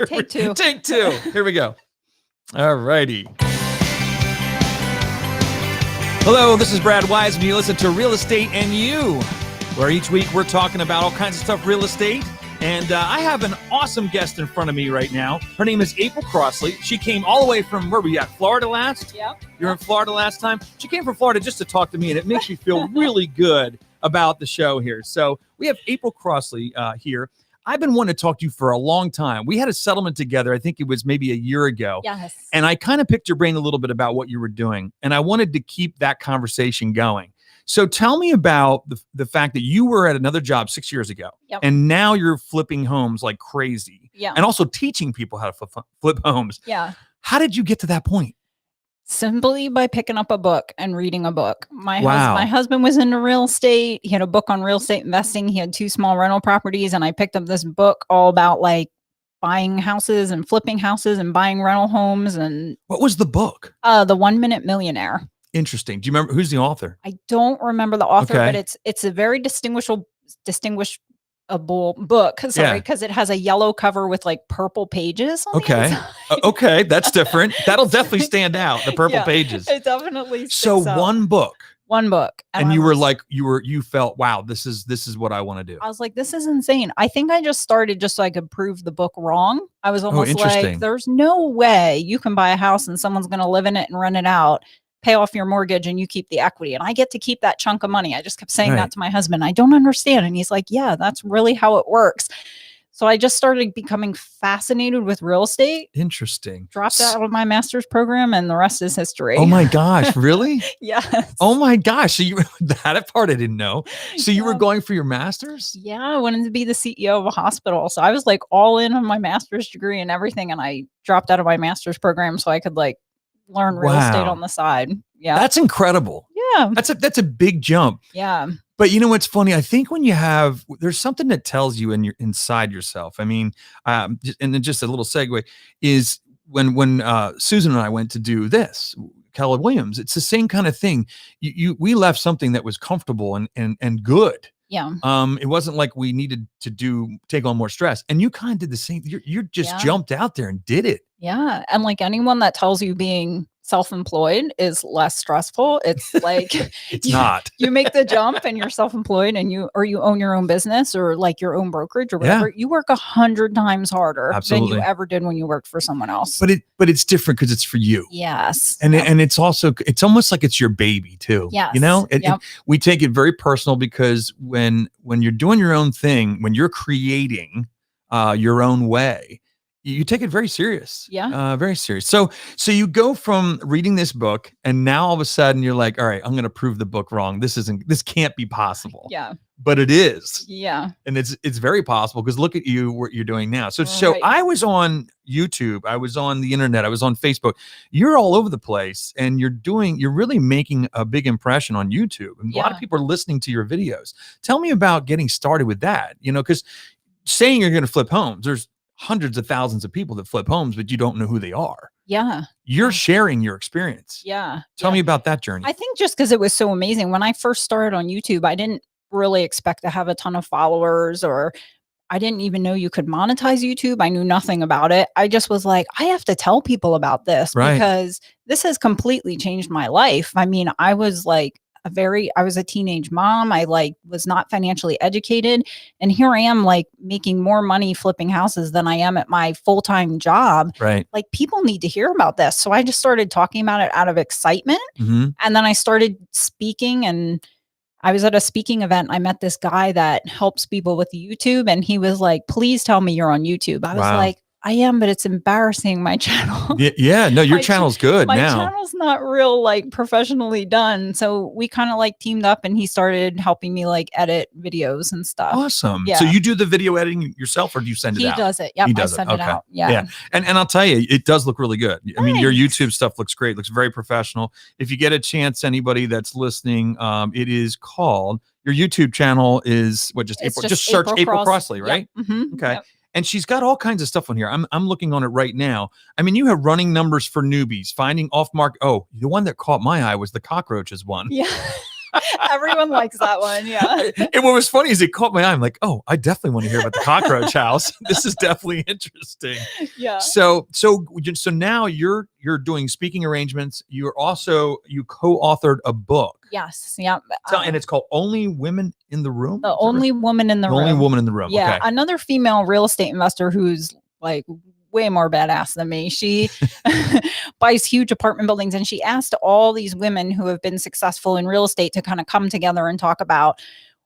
Take two. Take two. Here we go. All righty. Hello, this is Brad Wise, and you listen to Real Estate and You, where each week we're talking about all kinds of stuff real estate. And I have an awesome guest in front of me right now. Her name is April Crossley. She came all the way from, where were we at, Florida last? Yep. You were in Florida last time? She came from Florida just to talk to me, and it makes me feel really good about the show here. So we have April Crossley here. I've been wanting to talk to you for a long time. We had a settlement together. I think it was maybe a year ago. Yes. And I kind of picked your brain a little bit about what you were doing. And I wanted to keep that conversation going. So tell me about the fact that you were at another job 6 years ago. Yep. And now you're flipping homes like crazy. Yeah. And also teaching people how to flip homes. Yeah. How did you get to that point? Simply by picking up a book and reading a book. My Wow. husband was into real estate. He had a book on real estate investing. He had 2 small rental properties, and I picked up this book all about like buying houses and flipping houses and buying rental homes. And What was the book? The 1 Minute Millionaire. Interesting. Do you remember who's the author? I don't remember the author, Okay. but it's a very distinguishable book. Sorry, because it has a yellow cover with like purple pages on the Okay. inside. Okay, that's different. That'll definitely stand out. The purple Yeah, pages. It definitely So sticks out. one book, One book. and I you were was- like, you felt, wow, this is what I want to do. I was like, this is insane. I think I just started just so I could prove the book wrong. I was almost interesting. like, there's no way you can buy a house and someone's going to live in it and rent it out, pay off your mortgage, and you keep the equity. And I get to keep that chunk of money. I just kept saying Right. that to my husband. I don't understand. And he's like, yeah, that's really how it works. So I just started becoming fascinated with real estate, Interesting. dropped out of my master's program, and the rest is history. Oh my gosh, really? Yes. Oh my gosh. So you that part I didn't know. So you were Yeah. going for your master's? Yeah, I wanted to be the CEO of a hospital. So I was like all in on my master's degree and everything. And I dropped out of my master's program so I could like learn real estate Wow. on the side. Yeah. That's incredible. Yeah. That's a big jump. Yeah. But you know what's funny? I think when there's something that tells you inside yourself. I mean, and then just a little segue is when Susan and I went to do this, Keller Williams. It's the same kind of thing. We left something that was comfortable and good. Yeah. It wasn't like we needed to take on more stress. And you kind of did the same. You just Yeah. jumped out there and did it. Yeah. And like anyone that tells you being self-employed is less stressful, it's like It's you- not. you make the jump and you're self-employed and you own your own business or like your own brokerage or whatever. You work 100 times harder than Absolutely. you ever did when you worked for someone else. But it's different because it's for you. Yes. And Yep. and it's almost like it's your baby too. Yes. You know, Yep. we take it very personal because when you're doing your own thing, when you're creating your own way, you take it very serious. Yeah. Very serious. So you go from reading this book and now all of a sudden you're like, all right, I'm going to prove the book wrong. This can't be possible. Yeah. But it is. Yeah. And it's very possible because look at what you're doing now. So Right. I was on YouTube, I was on the internet, I was on Facebook. You're all over the place and you're really making a big impression on YouTube. And a lot of Yeah. people are listening to your videos. Tell me about getting started with that, because saying you're going to flip homes, there's hundreds of thousands of people that flip homes, but you don't know who they are. Yeah. You're sharing your experience. Yeah. Tell me about that journey. I think just because it was so amazing. When I first started on YouTube, I didn't really expect to have a ton of followers, or I didn't even know you could monetize YouTube. I knew nothing about it. I just was like, I have to tell people about this Right. because this has completely changed my life. I mean, I was like I was a teenage mom. I was not financially educated. And here I am making more money flipping houses than I am at my full-time job. Right. People need to hear about this. So I just started talking about it out of excitement. Mm-hmm. And then I started speaking, and I was at a speaking event. I met this guy that helps people with YouTube, and he was like, please tell me you're on YouTube. I was Wow. like, I am, but it's embarrassing, my channel. Yeah. No, your My channel's good My now. channel's not real professionally done. So we kind of teamed up, and he started helping me edit videos and stuff. Awesome. Yeah. So you do the video editing yourself or do you send it He out? does it. Yep. He I does it. send it Okay. out. Yeah. Yeah. And I'll tell you, it does look really good. I mean, your Thanks. YouTube stuff looks great. Looks very professional. If you get a chance, anybody that's listening, it is called, your YouTube channel is what? It's April, just search April Crossley, right? Yep. Mhm. Okay. Yep. And she's got all kinds of stuff on here. I'm looking on it right now. I mean, you have running numbers for newbies, finding off market. Oh, the one that caught my eye was the cockroaches one. Yeah. Everyone likes that one. Yeah. And what was funny is it caught my eye. I'm like, oh, I definitely want to hear about the cockroach house. This is definitely interesting. Yeah. So now you're doing speaking arrangements. You co-authored a book. Yes. Yeah. And it's called Only Women in the Room. The only woman in the The room. only woman in the room. Yeah. Okay. Another female real estate investor who's like way more badass than me. She buys huge apartment buildings, and she asked all these women who have been successful in real estate to kind of come together and talk about,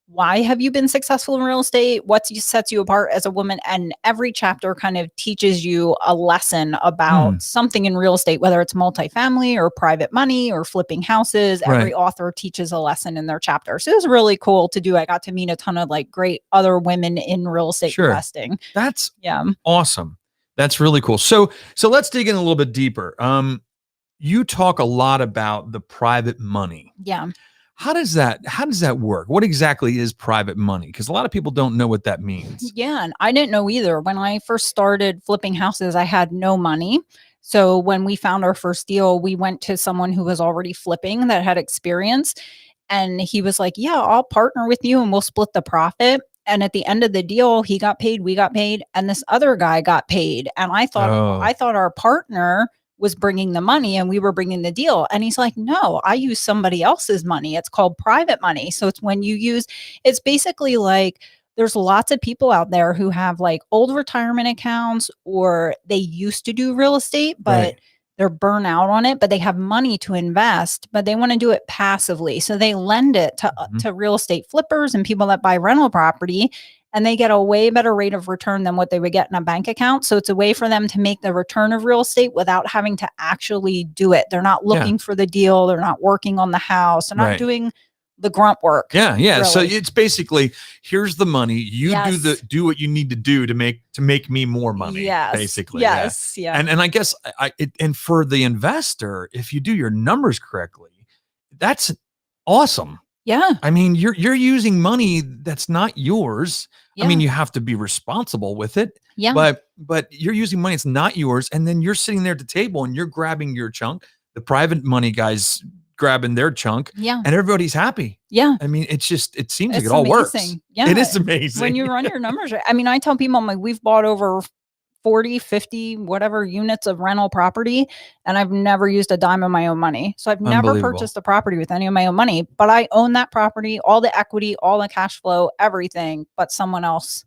why have you been successful in real estate? What sets you apart as a woman? And every chapter kind of teaches you a lesson about something in real estate, whether it's multifamily or private money or flipping houses. Right. Every author teaches a lesson in their chapter. So it was really cool to do. I got to meet a ton of like great other women in real estate investing. That's awesome. That's really cool. So let's dig in a little bit deeper. You talk a lot about the private money. Yeah. How does that work? What exactly is private money? Because a lot of people don't know what that means. Yeah, and I didn't know either. When I first started flipping houses, I had no money. So when we found our first deal, we went to someone who was already flipping that had experience. And he was like, yeah, I'll partner with you and we'll split the profit. And at the end of the deal, he got paid, we got paid, and this other guy got paid. And I thought our partner was bringing the money and we were bringing the deal. And he's like, no, I use somebody else's money. It's called private money. So it's when you use, it's basically like, there's lots of people out there who have like old retirement accounts, or they used to do real estate, but they're burnt out on it, but they have money to invest, but they want to do it passively. So they lend it to real estate flippers and people that buy rental property, and they get a way better rate of return than what they would get in a bank account. So it's a way for them to make the return of real estate without having to actually do it. They're not looking for the deal. They're not working on the house. They're not doing the grunt work. Yeah. Really. So it's basically, here's the money. You do what you need to do to make me more money. Yes. Basically. Yes. Yeah. And I guess and for the investor, if you do your numbers correctly, that's awesome. Yeah. I mean, you're using money that's not yours. Yeah. I mean, you have to be responsible with it. Yeah. But you're using money that's not yours, and then you're sitting there at the table and you're grabbing your chunk. The private money guys grabbing their chunk. Yeah. And everybody's happy. Yeah. I mean, it seems like it all works. Yeah. It is amazing. When you run your numbers right. I mean, I tell people, I'm like, we've bought over 40, 50, whatever units of rental property, and I've never used a dime of my own money. So I've never purchased a property with any of my own money, but I own that property, all the equity, all the cash flow, everything, but someone else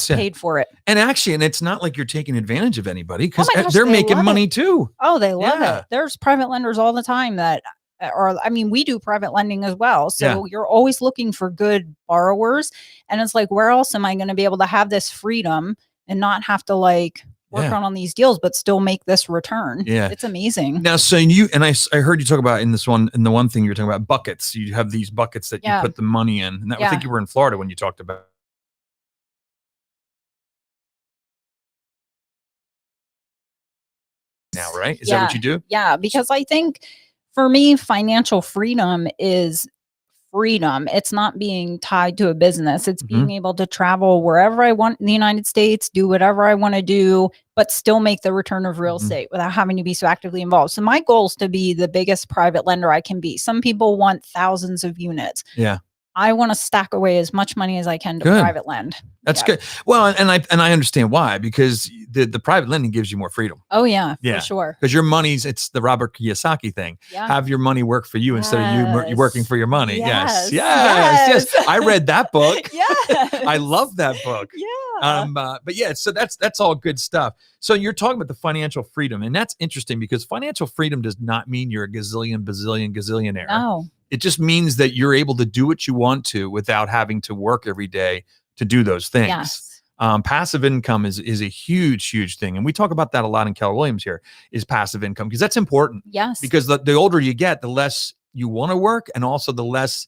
paid for it. And it's not like you're taking advantage of anybody, because they're making money too. Oh, they love it. There's private lenders all the time that, we do private lending as well. So you're always looking for good borrowers. And it's like, where else am I going to be able to have this freedom and not have to like work on these deals, but still make this return? Yeah. It's amazing. Now, so I heard you talk about in the one thing you were talking about, buckets. You have these buckets that you put the money in. And I think you were in Florida when you talked about now, right? Is that what you do? Yeah, because I think for me, financial freedom is freedom. It's not being tied to a business. It's being able to travel wherever I want in the United States, do whatever I want to do, but still make the return of real estate without having to be so actively involved. So my goal is to be the biggest private lender I can be. Some people want thousands of units. Yeah. I want to stack away as much money as I can to private lend. That's good. Well, and I understand why, because the private lending gives you more freedom. Oh yeah, for sure. Because your money's, it's the Robert Kiyosaki thing. Yeah. Have your money work for you instead of you working for your money. Yes. Yes. I read that book. Yes. I love that book. Yeah. But yeah, so that's all good stuff. So you're talking about the financial freedom, and that's interesting because financial freedom does not mean you're a gazillionaire. No. It just means that you're able to do what you want to without having to work every day to do those things. Yes. Passive income is a huge thing. And we talk about that a lot in Keller Williams here, is passive income, because that's important. Yes. Because the older you get, the less you want to work, and also the less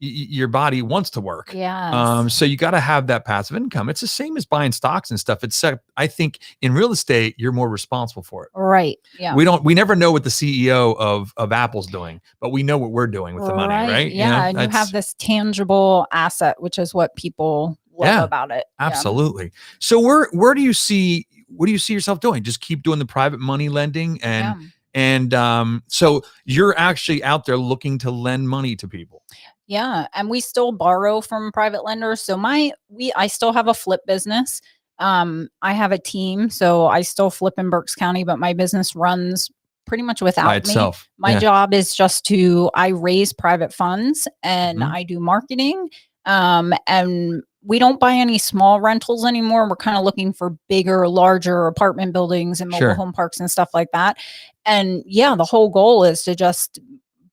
your body wants to work. Yeah. So you got to have that passive income. It's the same as buying stocks and stuff. Except I think in real estate, you're more responsible for it. Right. Yeah. We never know what the CEO of Apple's doing, but we know what we're doing with the money, right? Yeah. And you have this tangible asset, which is what people love about it. Absolutely. Yeah. So where do you see yourself doing? Just keep doing the private money lending and And so you're actually out there looking to lend money to people. Yeah, and we still borrow from private lenders. So I still have a flip business. I have a team, so I still flip in Berks County, but my business runs pretty much By without me. itself. My Yeah. job is just I raise private funds and Mhm. I do marketing. And we don't buy any small rentals anymore. We're kind of looking for bigger, larger apartment buildings and mobile Sure. home parks and stuff like that. And yeah, the whole goal is to just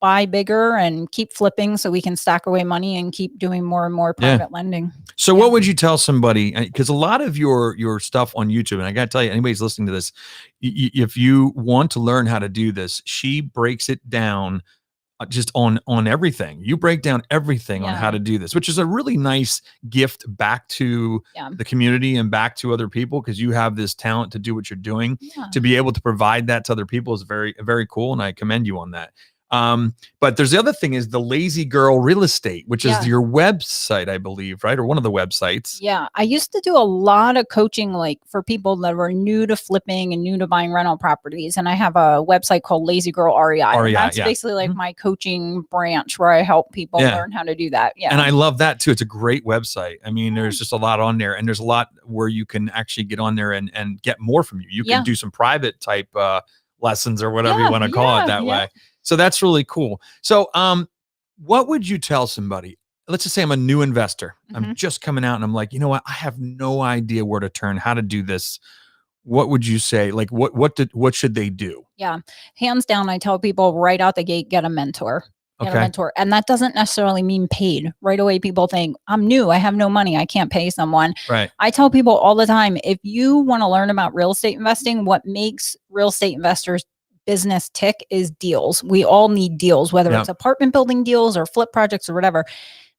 buy bigger and keep flipping so we can stack away money and keep doing more and more Yeah. private lending. So Yeah. what would you tell somebody? Because a lot of your stuff on YouTube, and I got to tell you, anybody's listening to this, if you want to learn how to do this, she breaks it down just on everything. You break down everything on Yeah. how to do this, which is a really nice gift back to Yeah. the community and back to other people, because you have this talent to do what you're doing. Yeah. To be able to provide that to other people is very, very cool, and I commend you on that. But there's the other thing is the Lazy Girl Real Estate, which Yeah. is your website, I believe, right? Or one of the websites. Yeah, I used to do a lot of coaching like for people that were new to flipping and new to buying rental properties. And I have a website called Lazy Girl REI. And REI, that's yeah. basically like Mhm. my coaching branch where I help people Yeah. learn how to do that. Yeah. And I love that too. It's a great website. I mean, there's just a lot on there, and there's a lot where you can actually get on there and get more from you. You can Yeah. do some private type lessons or whatever you Yeah, want to call it yeah, that yeah. way. So that's really cool. So what would you tell somebody? Let's just say I'm a new investor. I'm Mhm. just coming out and I'm like, you know what? I have no idea where to turn, how to do this. What would you say? Like what should they do? Yeah. Hands down, I tell people right out the gate, get a mentor. Get a Okay. mentor. And that doesn't necessarily mean paid. Right away, people think, I'm new. I have no money. I can't pay someone. Right. I tell people all the time, if you want to learn about real estate investing, what makes real estate investors business tick is deals. We all need deals, whether Yep. it's apartment building deals or flip projects or whatever.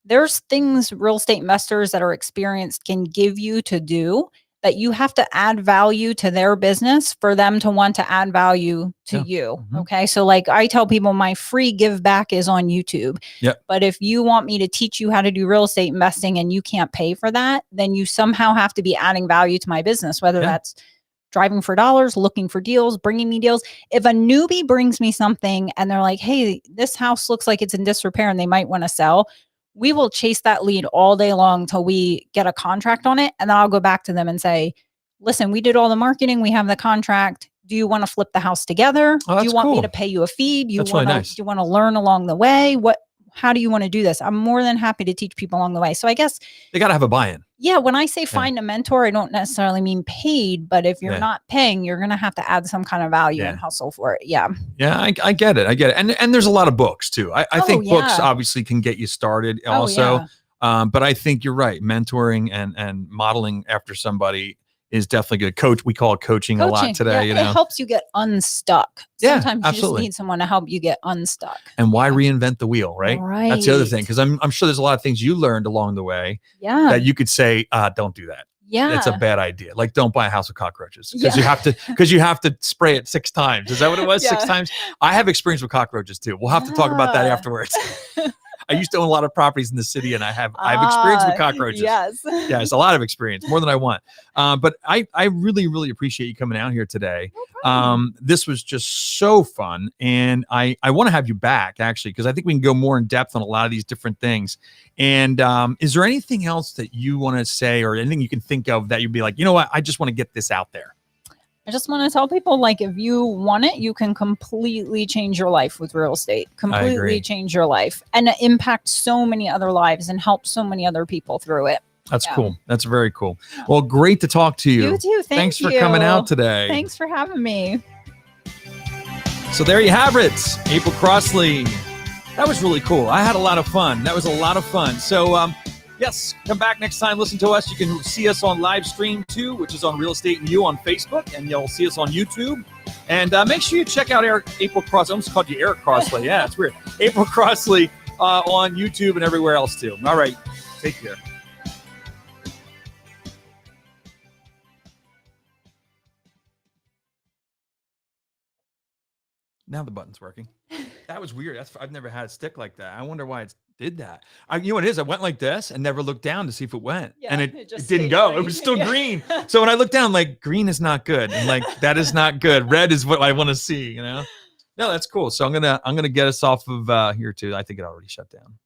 There's things real estate investors that are experienced can give you to do that you have to add value to their business for them to want to add value to Yeah. you. Mhm. Okay. So like I tell people my free give back is on YouTube. Yep. But if you want me to teach you how to do real estate investing and you can't pay for that, then you somehow have to be adding value to my business, whether Yeah. that's driving for dollars, looking for deals, bringing me deals. If a newbie brings me something and they're like, hey, this house looks like it's in disrepair and they might want to sell, we will chase that lead all day long till we get a contract on it. And then I'll go back to them and say, listen, we did all the marketing. We have the contract. Do you want to flip the house together? Oh, Do you that's want me cool. to pay you a fee? Do you That's really want to nice. do you want to learn along the way? How do you want to do this? I'm more than happy to teach people along the way. So I guess They got to have a buy-in. yeah, when I say find a mentor, I don't necessarily mean paid, but if you're Yeah. not paying, you're going to have to add some kind of value Yeah. and hustle for it. Yeah. Yeah, I get it. I get it. And there's a lot of books too. I Oh, think books yeah. obviously can get you started Oh, also. yeah. But I think you're right. Mentoring and modeling after somebody is definitely good. Coach, we call it coaching a lot Coaching, today, yeah, you it know. helps you get unstuck. Yeah, Sometimes you absolutely. just need someone to help you get unstuck. And why reinvent the wheel, right? That's the other thing. Right. Because I'm sure there's a lot of things you learned along the way Yeah. that you could say, don't do that. Yeah. That's a bad idea. Like, don't buy a house with cockroaches because Yeah. you have to spray it 6 times. Is that what it was? 6 Yeah. times. I have experience with cockroaches too. We'll have to talk about that Yeah. afterwards. I used to own a lot of properties in the city, and I've experience with cockroaches. Yes. Yeah, it's a lot of experience, more than I want. But I really, really appreciate you coming out here today. This was just so fun, and I want to have you back actually, because I think we can go more in depth on a lot of these different things. And is there anything else that you want to say, or anything you can think of that you'd be like, you know what, I just want to get this out there? I just want to tell people, like, if you want it, you can completely change your life with real estate, agree. completely change your life and impact so many other lives and help so many other people through it. That's Yeah. cool. That's very cool. Well, great to talk to you. You too. Thanks for coming out today. Thanks for having me. So there you have it, April Crossley. That was really cool. I had a lot of fun. That was a lot of fun. So, yes, come back next time. Listen to us. You can see us on live stream too, which is on Real Estate and You on Facebook, and you'll see us on YouTube. And make sure you check out April Crossley. I almost called you Eric Crossley. Yeah, it's weird. April Crossley on YouTube and everywhere else too. All right, take care. Now the button's working. That was weird. I've never had a stick like that. I wonder why it did that. You know what it is? I went like this and never looked down to see if it went. Yeah, and it it just didn't stayed go. It green. was still Yeah. green. So when I looked down, like, green is not good. And like, that is not good. Red is what I want to see, you know? No, that's cool. So I'm gonna get us off of here too. I think it already shut down.